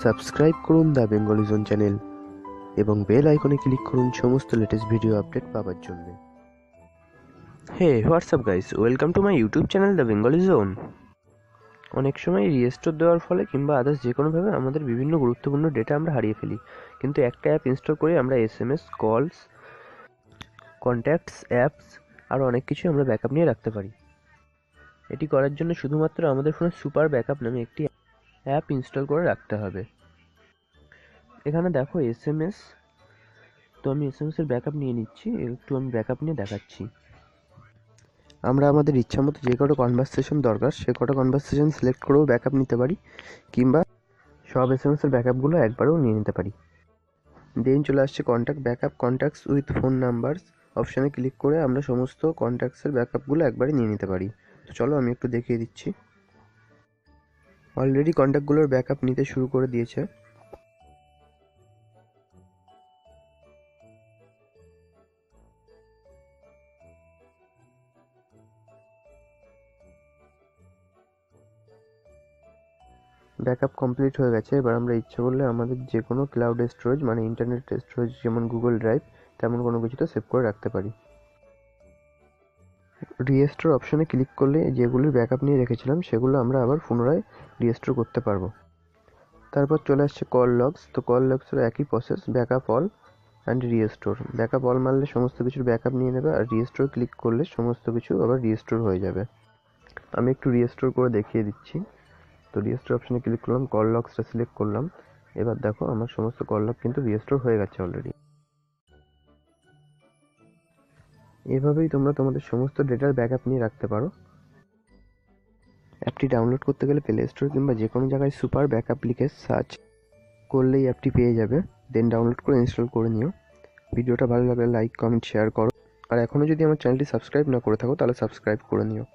Subscribe করুন the Bengali zone channel এবং bell আইকনে ক্লিক করুন সমস্ত লেটেস্ট ভিডিও আপডেট পাওয়ার জন্য। Hey WhatsApp guys, welcome to my YouTube channel the Bengali zone. অনেক সময় রিস্টোর দেওয়ার ফলে কিংবা আদার্স যে কোনোভাবে আমাদের বিভিন্ন গুরুত্বপূর্ণ ডেটা আমরা হারিয়ে ফেলি, কিন্তু একটা অ্যাপ ইনস্টল করে আমরা SMS, কলস, কন্ট্যাক্টস, অ্যাপস আরও অনেক কিছু আমরা ব্যাকআপ নিয়ে রাখতে পারি। এটি করার জন্য শুধুমাত্র আমাদের ফোনে সুপার ব্যাকআপ নামে একটি অ্যাপ ইনস্টল করে রাখতে হবে। এখানে দেখো SMS, তো আমি SMS-এর ব্যাকআপ নিয়ে নিচ্ছি। একটু আমি ব্যাকআপ নিয়ে দেখাচ্ছি। আমরা আমাদের ইচ্ছা মতো যে কটা কনভারসেশন দরকার সে কটা কনভারসেশন সিলেক্ট করেও ব্যাকআপ নিতে পারি, কিংবা সব SMS-এর ব্যাকআপগুলো একবারেও নিয়ে নিতে পারি। দেন চলে আসছে contact backup, contacts with phone numbers অপশানে ক্লিক করে আমরা সমস্ত কন্ট্যাক্টসের ব্যাকআপগুলো একবারে নিয়ে নিতে পারি। তো চলো আমি একটু দেখিয়ে দিচ্ছি। অলরেডি কন্ট্যাক্টগুলোর ব্যাকআপ নিতে শুরু করে দিয়েছে। ব্যাকআপ কমপ্লিট হয়ে গেছে। এবার আমরা ইচ্ছে করলে আমাদের যে কোনো ক্লাউড স্টোরেজ মানে ইন্টারনেট স্টোরেজ যেমন গুগল ড্রাইভ তেমন কোনো কিছুতে সেভ করে রাখতে পারি। রিস্টোর অপশানে ক্লিক করলে যেগুলির ব্যাকআপ নিয়ে রেখেছিলাম সেগুলো আমরা আবার পুনরায় রিস্টোর করতে পারবো। তারপর চলে আসছে কল লগস। তো কল লগসের একই process, backup all and restore. Backup all মারলে সমস্ত কিছুর ব্যাকআপ নিয়ে নেবে, আর রিস্টোর ক্লিক করলে সমস্ত কিছু আবার রিস্টোর হয়ে যাবে। আমি একটু রিস্টোর করে দেখিয়ে দিচ্ছি। তো রিস্টোর অপশানে ক্লিক করলাম, কল লগসটা সিলেক্ট করলাম। এবার দেখো আমার সমস্ত কল লগ কিন্তু রিস্টোর হয়ে গেছে অলরেডি। এভাবেই তোমরা তোমাদের সমস্ত ডেটার ব্যাকআপ নিয়ে রাখতে পারো। অ্যাপটি ডাউনলোড করতে গেলে প্লে স্টোর কিংবা যে কোনো জায়গায় সুপার ব্যাকআপ লিখে সার্চ করলেই অ্যাপটি পেয়ে যাবে। দেন ডাউনলোড করে ইনস্টল করে নিও। ভিডিওটা ভালো লাগলে লাইক, কমেন্ট, শেয়ার করো। আর এখনও যদি আমার চ্যানেলটি সাবস্ক্রাইব না করে থাকো তাহলে সাবস্ক্রাইব করে নিও।